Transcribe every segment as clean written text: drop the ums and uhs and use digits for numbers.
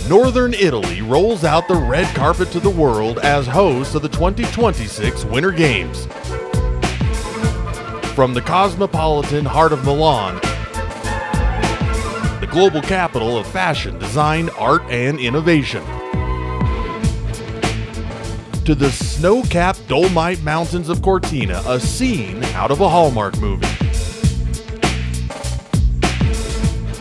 Northern Italy rolls out the red carpet to the world as host of the 2026 Winter Games. From the cosmopolitan heart of Milan, the global capital of fashion, design, art, and innovation, to the snow-capped Dolomite Mountains of Cortina, a scene out of a Hallmark movie.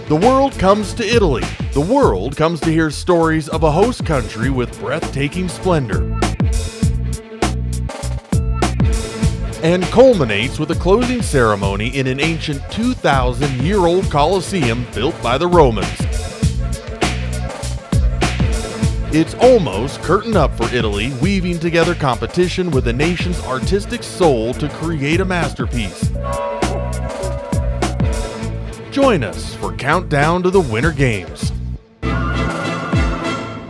The world comes to Italy. The world comes to hear stories of a host country with breathtaking splendor, and culminates with a closing ceremony in an ancient 2,000-year-old Colosseum built by the Romans. It's almost curtain up for Italy, weaving together competition with the nation's artistic soul to create a masterpiece. Join us for Countdown to the Winter Games.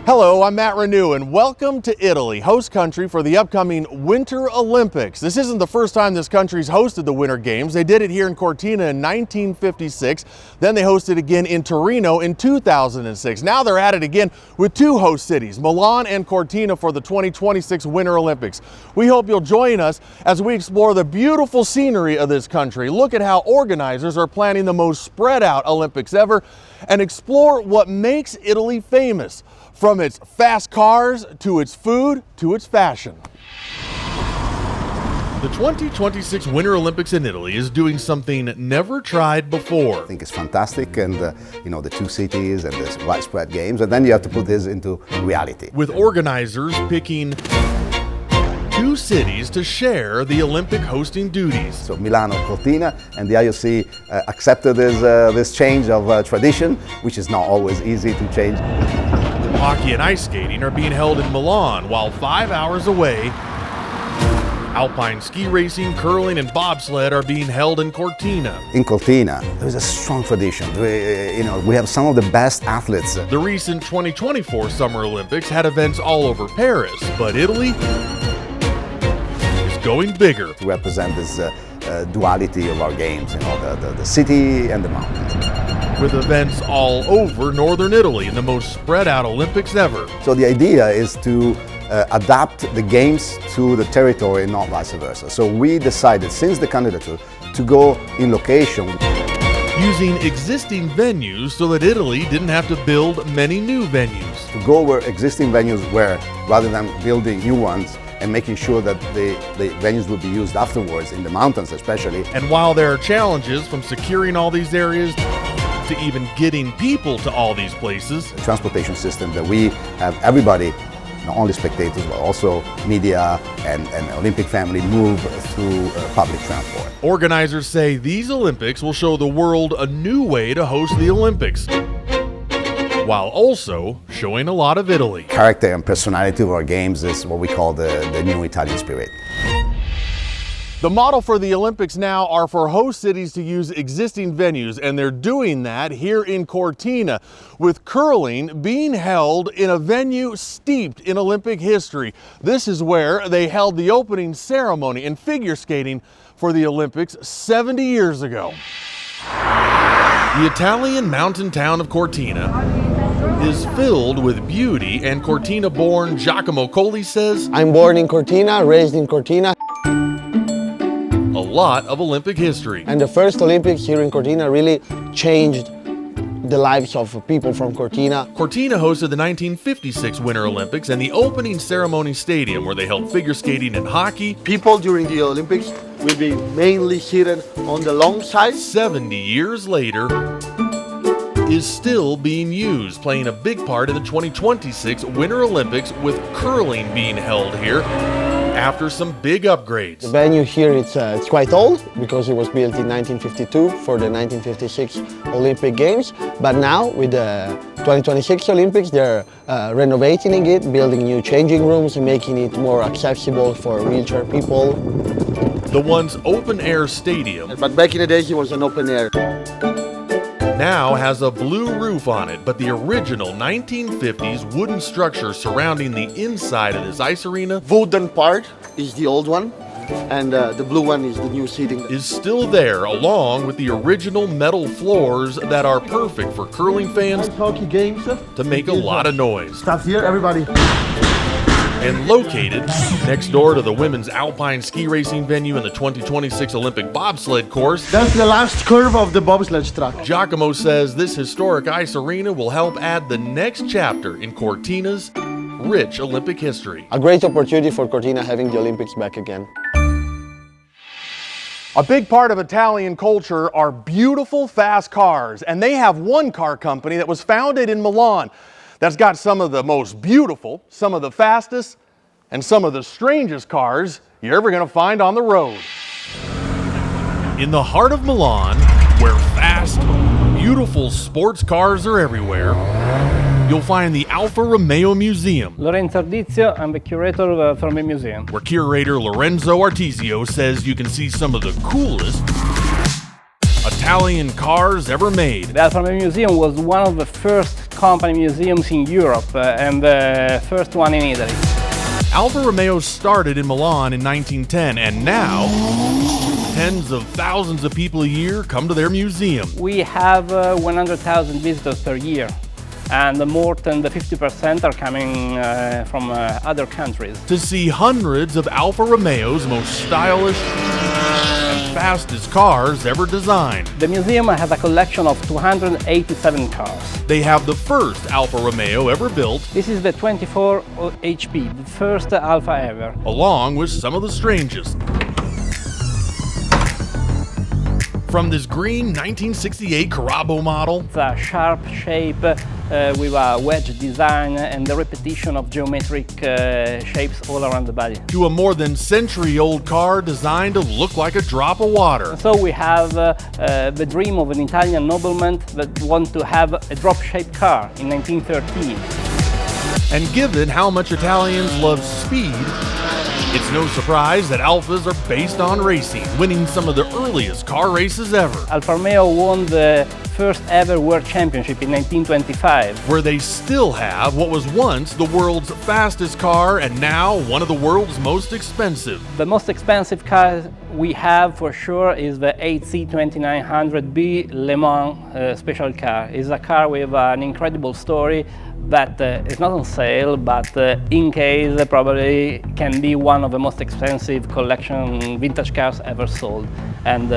Hello, I'm Matt Renew, and welcome to Italy, host country for the upcoming Winter Olympics. This isn't the first time this country's hosted the Winter Games. They did it here in Cortina in 1956. Then they hosted again in Torino in 2006. Now they're at it again with two host cities, Milan and Cortina, for the 2026 Winter Olympics. We hope you'll join us as we explore the beautiful scenery of this country, look at how organizers are planning the most spread out Olympics ever, and explore what makes Italy famous, from its fast cars to its food to its fashion. The 2026 Winter Olympics in Italy is doing something never tried before. I think it's fantastic, and the two cities and the widespread games, and then you have to put this into reality. With organizers picking two cities to share the Olympic hosting duties. So Milano Cortina, and the IOC accepted this change of tradition, which is not always easy to change. Hockey and ice skating are being held in Milan, while 5 hours away, alpine ski racing, curling, and bobsled are being held in Cortina. In Cortina, there's a strong tradition. We have some of the best athletes. The recent 2024 Summer Olympics had events all over Paris, but Italy is going bigger. To represent this duality of our games, the city and the mountains. With events all over northern Italy in the most spread out Olympics ever. So the idea is to adapt the games to the territory, not vice versa. So we decided, since the candidature, to go in location. Using existing venues so that Italy didn't have to build many new venues. To go where existing venues were, rather than building new ones, and making sure that the venues will be used afterwards, in the mountains especially. And while there are challenges from securing all these areas to even getting people to all these places, the transportation system that we have everybody, not only spectators but also media and Olympic family, move through public transport. Organizers say these Olympics will show the world a new way to host the Olympics, while also showing a lot of Italy. Character and personality of our games is what we call the new Italian spirit. The model for the Olympics now are for host cities to use existing venues, and they're doing that here in Cortina, with curling being held in a venue steeped in Olympic history. This is where they held the opening ceremony in figure skating for the Olympics 70 years ago. The Italian mountain town of Cortina is filled with beauty, and Cortina-born Giacomo Colli says, "I'm born in Cortina, raised in Cortina." A lot of Olympic history. And the first Olympics here in Cortina really changed the lives of people from Cortina. Cortina hosted the 1956 Winter Olympics and the opening ceremony stadium where they held figure skating and hockey. People during the Olympics will be mainly seated on the long side. 70 years later, is still being used, playing a big part in the 2026 Winter Olympics, with curling being held here after some big upgrades. The venue here, it's quite old because it was built in 1952 for the 1956 Olympic Games. But now with the 2026 Olympics, they're renovating it, building new changing rooms and making it more accessible for wheelchair people. The once open-air stadium, But back in the days, it was an open air. now has a blue roof on it, but the original 1950s wooden structure surrounding the inside of this ice arena Wooden part is the old one. and the blue one is the new seating. is still there, along with the original metal floors that are perfect for curling fans Ice hockey games. to make a lot of noise. Stuff here, everybody. And located next door to the women's alpine ski racing venue and the 2026 Olympic bobsled course, That's the last curve of the bobsled track. Giacomo says this historic ice arena will help add the next chapter in Cortina's rich Olympic history. A great opportunity for Cortina having the Olympics back again. A big part of Italian culture are beautiful, fast cars, and they have one car company that was founded in Milan that's got some of the most beautiful, some of the fastest, and some of the strangest cars you're ever going to find on the road. In the heart of Milan, where fast, beautiful sports cars are everywhere, you'll find the Alfa Romeo Museum, Lorenzo Ardizio, I'm the curator of the Alfa Romeo Museum. where curator Lorenzo Artizio says you can see some of the coolest Italian cars ever made. The Alfa Romeo Museum was one of the first company museums in Europe and the first one in Italy. Alfa Romeo started in Milan in 1910, and now tens of thousands of people a year come to their museum. We have 100,000 visitors per year, and more than the 50% are coming from other countries. To see hundreds of Alfa Romeo's most stylish and fastest cars ever designed. The museum has a collection of 287 cars. They have the first Alfa Romeo ever built, This is the 24 HP, the first Alfa ever. along with some of the strangest. From this green 1968 Carabo model It's a sharp shape with a wedge design and the repetition of geometric shapes all around the body. to a more than century-old car designed to look like a drop of water. So we have the dream of an Italian nobleman that want to have a drop-shaped car in 1913. And given how much Italians love speed, it's no surprise that Alfas are based on racing, winning some of the earliest car races ever, Alfa Romeo won the first ever World Championship in 1925. where they still have what was once the world's fastest car and now one of the world's most expensive. The most expensive car we have for sure is the 8C2900B Le Mans special car. It's a car with an incredible story that is not on sale, but in case probably can be one of the most expensive collection vintage cars ever sold. And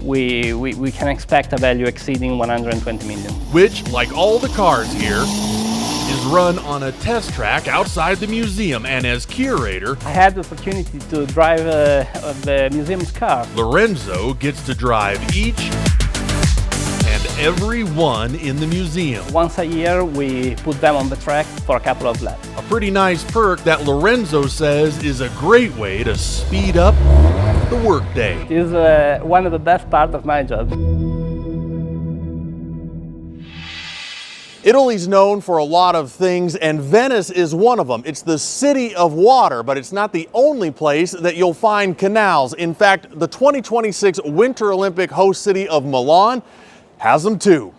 we can expect a value exceeding 120 million. Which, like all the cars here, is run on a test track outside the museum, and as curator, I had the opportunity to drive the museum's car. Lorenzo gets to drive each and every one in the museum. Once a year we put them on the track for a couple of laps. A pretty nice perk that Lorenzo says is a great way to speed up the workday. It is one of the best parts of my job. Italy's known for a lot of things, and Venice is one of them. It's the city of water, but it's not the only place that you'll find canals. In fact, the 2026 Winter Olympic host city of Milan has them too.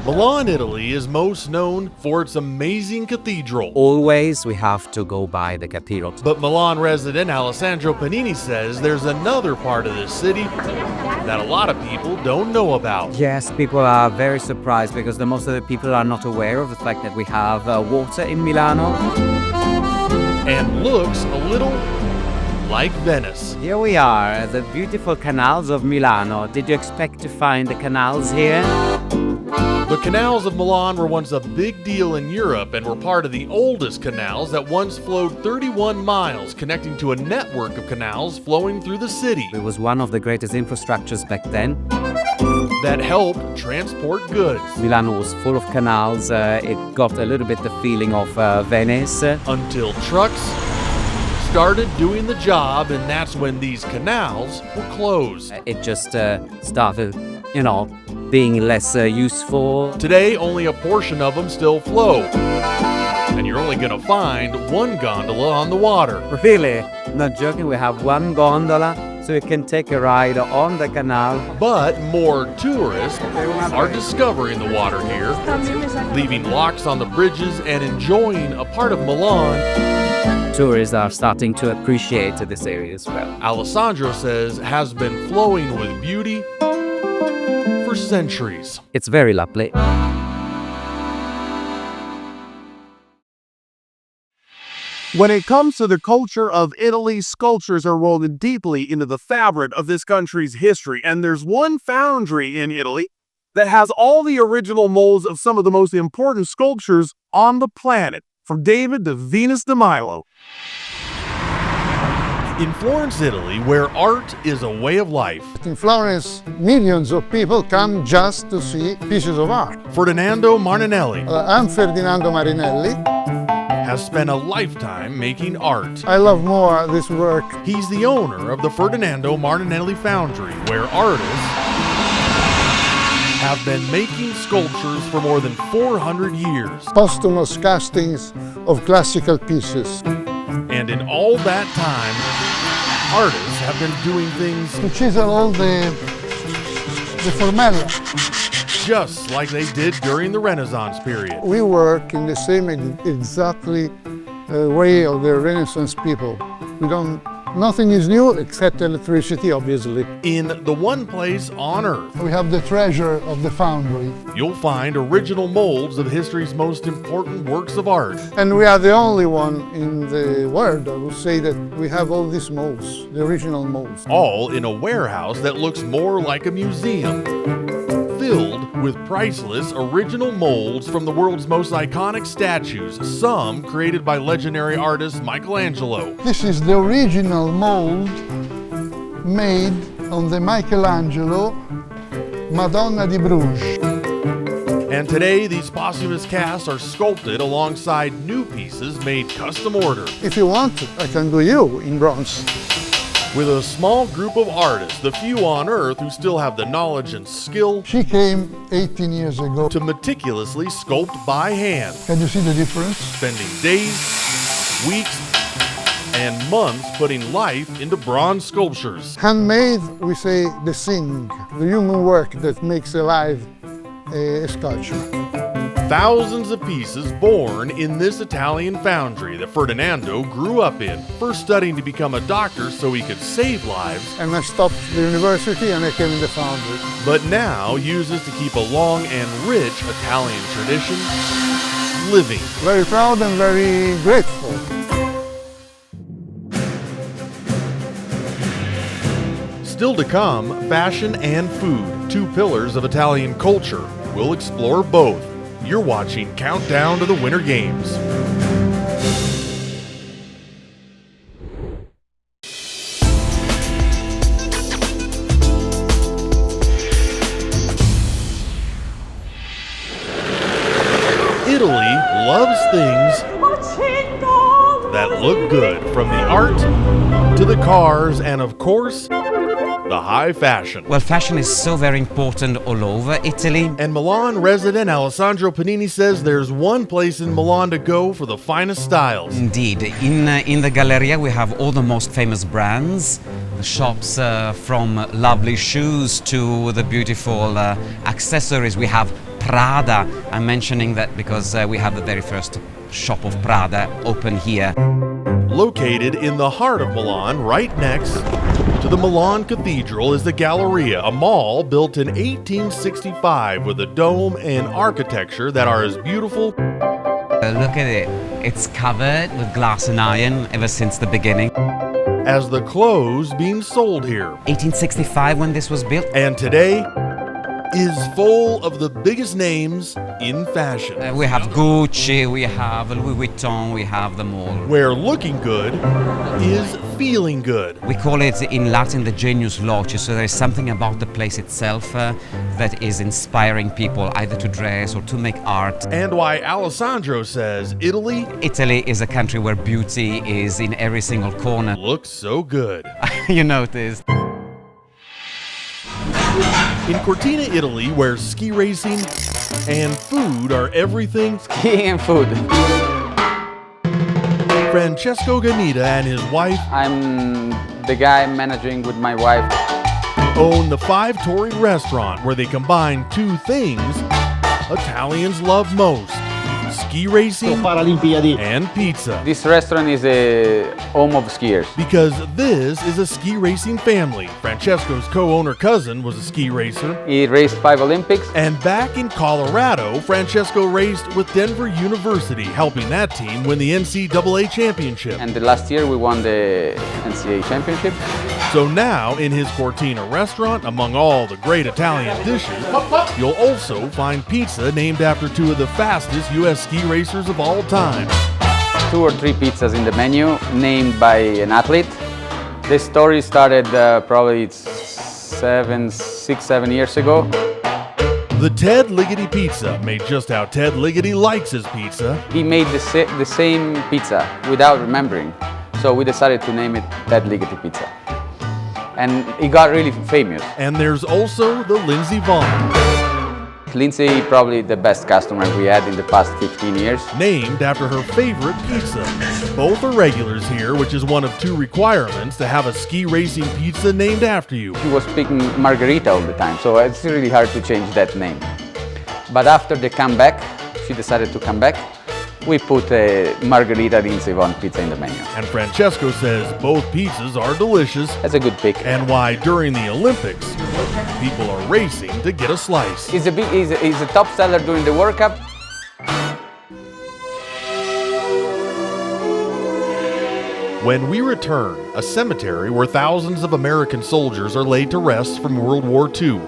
Milan, Italy is most known for its amazing cathedral. Always we have to go by the cathedral. But Milan resident Alessandro Panini says there's another part of this city that a lot of people don't know about. Yes, people are very surprised because most of the people are not aware of the fact that we have water in Milano. And looks a little like Venice. Here we are, the beautiful canals of Milano. Did you expect to find the canals here? The canals of Milan were once a big deal in Europe and were part of the oldest canals that once flowed 31 miles, connecting to a network of canals flowing through the city It was one of the greatest infrastructures back then. that helped transport goods. Milano was full of canals. It got a little bit the feeling of Venice. Until trucks started doing the job, and that's when these canals were closed. It just started, being less useful. Today, only a portion of them still flow, and you're only going to find one gondola on the water. Really? Not joking, we have one gondola, so you can take a ride on the canal. But more tourists are discovering the water here, leaving locks on the bridges and enjoying a part of Milan tourists are starting to appreciate this area as well. Alessandro says has been flowing with beauty for centuries. It's very lovely. When it comes to the culture of Italy, sculptures are woven deeply into the fabric of this country's history, and there's one foundry in Italy that has all the original molds of some of the most important sculptures on the planet, from David to Venus de Milo. In Florence, Italy, where art is a way of life, In Florence, millions of people come just to see pieces of art. Ferdinando Marinelli I'm Ferdinando Marinelli. has spent a lifetime making art. I love more this work. He's the owner of the Ferdinando Marinelli Foundry, where artists have been making sculptures for more than 400 years. Posthumous castings of classical pieces. And in all that time, artists have been doing things To chisel all the formella. just like they did during the Renaissance period. We work in the same exactly way of the Renaissance people. Nothing is new except electricity, obviously. In the one place on Earth, We have the treasure of the foundry. you'll find original molds of history's most important works of art. And we are the only one in the world, I would say, that we have all these molds, the original molds. All in a warehouse that looks more like a museum, filled with priceless original molds from the world's most iconic statues, some created by legendary artist Michelangelo. This is the original mold made on the Michelangelo Madonna di Bruges. And today, these posthumous casts are sculpted alongside new pieces made custom order. If you want, I can do you in bronze. With a small group of artists, the few on Earth who still have the knowledge and skill She came 18 years ago. to meticulously sculpt by hand, Can you see the difference? spending days, weeks, and months putting life into bronze sculptures. Handmade, we say the thing, the human work that makes alive a sculpture. Thousands of pieces born in this Italian foundry that Ferdinando grew up in, first studying to become a doctor so he could save lives, And I stopped the university and I came in the foundry. but now uses to keep a long and rich Italian tradition living. Very proud and very grateful. Still to come, fashion and food, two pillars of Italian culture. We'll explore both. You're watching Countdown to the Winter Games. Italy loves things that look good, from the art to the cars and, of course, the high fashion. Well, fashion is so very important all over Italy. And Milan resident Alessandro Panini says there's one place in Milan to go for the finest styles. Indeed, in the Galleria we have all the most famous brands, the shops from lovely shoes to the beautiful accessories. We have Prada. I'm mentioning that because we have the very first shop of Prada open here. Located in the heart of Milan, right next to the Milan Cathedral, is the Galleria, a mall built in 1865 with a dome and architecture that are as beautiful. Look at it. It's covered with glass and iron ever since the beginning. As the clothes being sold here. 1865 when this was built. And today is full of the biggest names in fashion. We have Gucci, we have Louis Vuitton, we have them all. Where looking good is feeling good. We call it in Latin the genius loci, so there is something about the place itself that is inspiring people either to dress or to make art. And why Alessandro says Italy is a country where beauty is in every single corner. looks so good. You noticed. In Cortina, Italy, where ski racing and food are everything, Ski and food. Francesco Ganita and his wife I'm the guy managing with my wife. own the Five Torrid restaurant, where they combine two things Italians love most: ski racing and pizza. This restaurant is a home of skiers. Because this is a ski racing family. Francesco's co-owner cousin was a ski racer. He raced 5 Olympics. And back in Colorado, Francesco raced with Denver University, helping that team win the NCAA championship. And the last year we won the NCAA championship. So now, in his Cortina restaurant, among all the great Italian dishes, you'll also find pizza named after 2 of the fastest U.S. ski racers of all time. 2 or 3 pizzas in the menu named by an athlete. This story started probably 6, 7 years ago. The Ted Ligety Pizza made just how Ted Ligety likes his pizza. He made the same pizza without remembering. So we decided to name it Ted Ligety Pizza. And it got really famous. And there's also the Lindsay Vaughn. Lindsay, probably the best customer we had in the past 15 years. Named after her favorite pizza. Both are regulars here, which is one of 2 requirements to have a ski racing pizza named after you. She was speaking Margarita all the time, so it's really hard to change that name. But after the comeback, she decided to come back. We put a Margarita Lindsay Vaughn pizza in the menu. And Francesco says both pizzas are delicious. That's a good pick. And why during the Olympics, people are racing to get a slice. He's a top seller during the World Cup. When we return, a cemetery where thousands of American soldiers are laid to rest from World War II.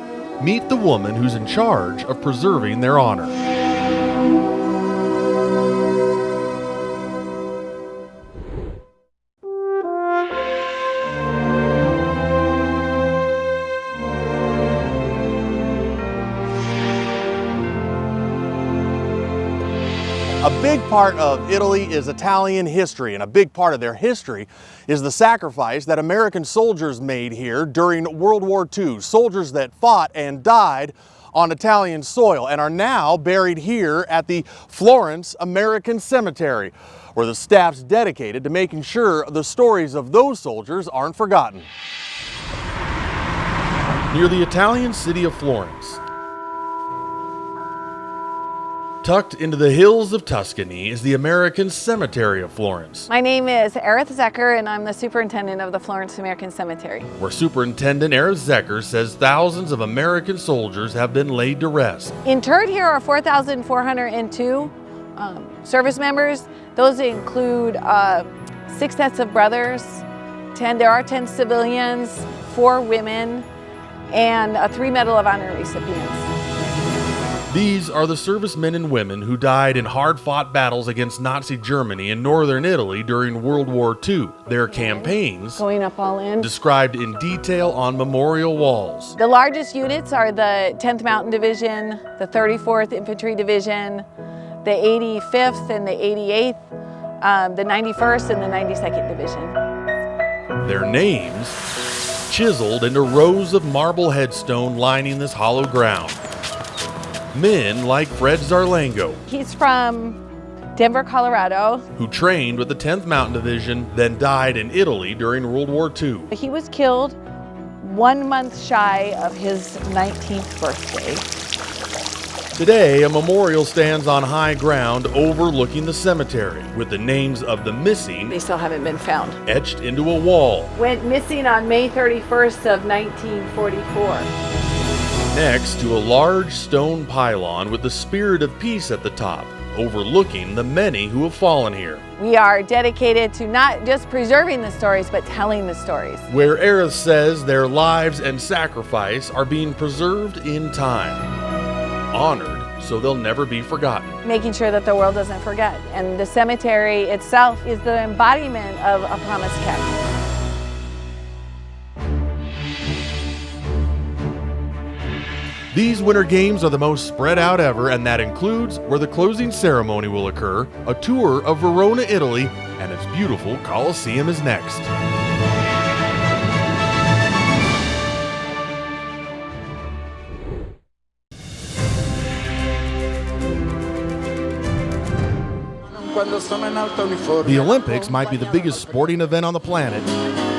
Meet the woman who's in charge of preserving their honor. A big part of Italy is Italian history, and a big part of their history is the sacrifice that American soldiers made here during World War II. Soldiers that fought and died on Italian soil and are now buried here at the Florence American Cemetery, where the staff's dedicated to making sure the stories of those soldiers aren't forgotten. Near the Italian city of Florence, tucked into the hills of Tuscany, is the American Cemetery of Florence. My name is Erith Zecker, and I'm the superintendent of the Florence American Cemetery. Where Superintendent Erith Zecker says thousands of American soldiers have been laid to rest. Interred here are 4,402 service members. Those include 6 sets of brothers, there are 10 civilians, 4 women, and 3 Medal of Honor recipients. These are the servicemen and women who died in hard-fought battles against Nazi Germany in northern Italy during World War II. Their campaigns, going up all in, described in detail on memorial walls. The largest units are the 10th Mountain Division, the 34th Infantry Division, the 85th and the 88th, the 91st and the 92nd Division. Their names chiseled into rows of marble headstone lining this hollow ground. Men like Fred Zarlango. He's from Denver, Colorado. Who trained with the 10th Mountain Division, then died in Italy during World War II. He was killed 1 month shy of his 19th birthday. Today, a memorial stands on high ground overlooking the cemetery with the names of the missing. They still haven't been found. Etched into a wall. Went missing on May 31st of 1944. Next to a large stone pylon with the spirit of peace at the top, overlooking the many who have fallen here. We are dedicated to not just preserving the stories, but telling the stories. Where Erith says their lives and sacrifice are being preserved in time, honored so they'll never be forgotten. Making sure that the world doesn't forget. And the cemetery itself is the embodiment of a promise kept. These Winter Games are the most spread out ever, and that includes where the closing ceremony will occur. A tour of Verona, Italy, and its beautiful Colosseum is next. The Olympics might be the biggest sporting event on the planet,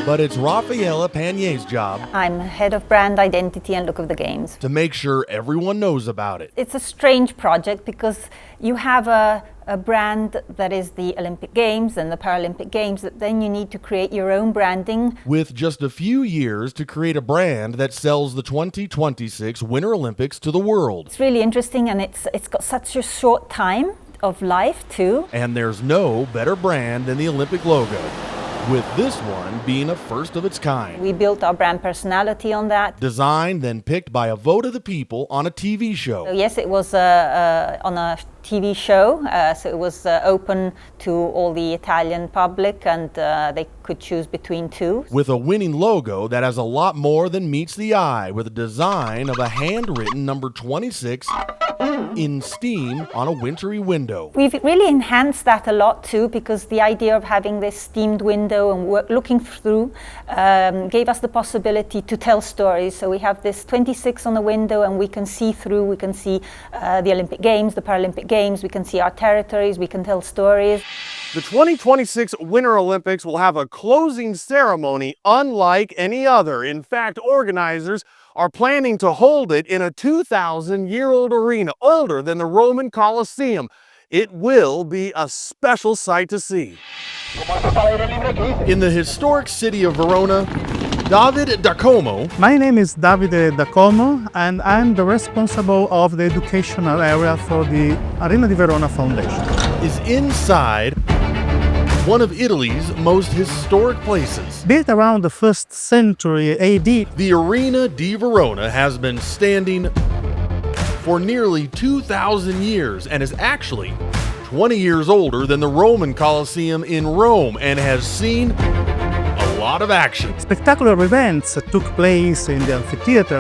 But it's Raffaella Pagnier's job. I'm head of brand identity and look of the games. To make sure everyone knows about it. It's a strange project because you have a brand that is the Olympic Games and the Paralympic Games, that then you need to create your own branding. With just a few years to create a brand that sells the 2026 Winter Olympics to the world. It's really interesting, and it's got such a short time of life too. And there's no better brand than the Olympic logo, with this one being a first of its kind. We built our brand personality on that. Designed, then picked by a vote of the people on a TV show. So yes, it was on a TV show, so it was open to all the Italian public, and they could choose between two. With a winning logo that has a lot more than meets the eye, with a design of a handwritten number 26 in steam on a wintry window. We've really enhanced that a lot too, because the idea of having this steamed window and looking through gave us the possibility to tell stories. So we have this 26 on the window, and we can see through, we can see the Olympic Games, the Paralympic Games, we can see our territories, we can tell stories. The 2026 Winter Olympics will have a closing ceremony unlike any other. In fact, organizers are planning to hold it in a 2,000-year-old arena, older than the Roman Colosseum. It will be a special sight to see. In the historic city of Verona, David D'Acomo. My name is Davide D'Acomo, and I'm the responsible of the educational area for the Arena di Verona Foundation. Is inside one of Italy's most historic places. Built around the 1st century AD, the Arena di Verona has been standing for nearly 2,000 years and is actually 20 years older than the Roman Colosseum in Rome, and has seen a lot of action. Spectacular events took place in the amphitheater.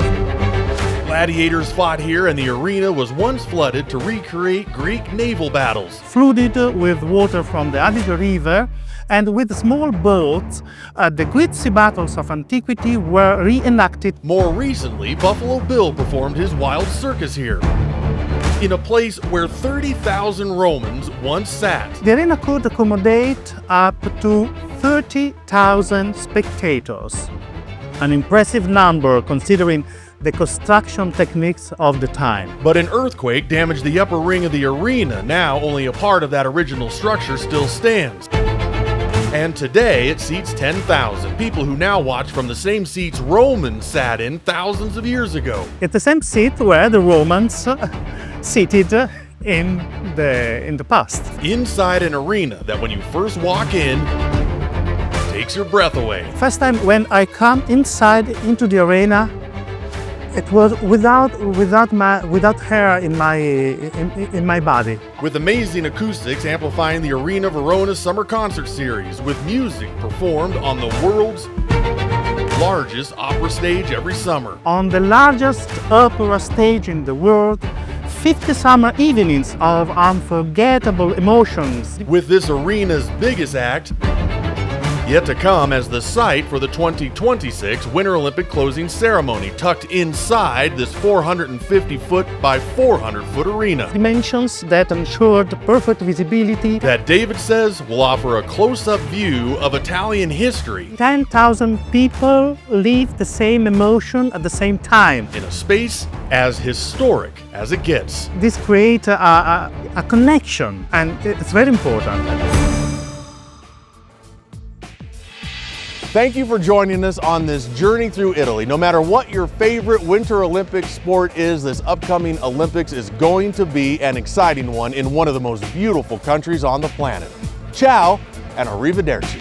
Gladiators fought here, and the arena was once flooded to recreate Greek naval battles. Flooded with water from the Adige River, and with small boats, the great sea battles of antiquity were reenacted. More recently, Buffalo Bill performed his wild circus here, in a place where 30,000 Romans once sat. The arena could accommodate up to 30,000 spectators, an impressive number considering the construction techniques of the time. But an earthquake damaged the upper ring of the arena. Now only a part of that original structure still stands. And today it seats 10,000 people who now watch from the same seats Romans sat in thousands of years ago. It's the same seat where the Romans seated in the past. Inside an arena that when you first walk in, takes your breath away. First time when I come inside into the arena, it was without hair in my body. With amazing acoustics amplifying the Arena Verona Summer Concert Series, with music performed on the world's largest opera stage every summer. On the largest opera stage in the world, 50 summer evenings of unforgettable emotions. With this arena's biggest act yet to come as the site for the 2026 Winter Olympic closing ceremony, tucked inside this 450-foot by 400-foot arena. Dimensions that ensured perfect visibility. That David says will offer a close-up view of Italian history. 10,000 people live the same emotion at the same time. In a space as historic as it gets. This creates a connection, and it's very important. Thank you for joining us on this journey through Italy. No matter what your favorite Winter Olympic sport is, this upcoming Olympics is going to be an exciting one in one of the most beautiful countries on the planet. Ciao and arrivederci.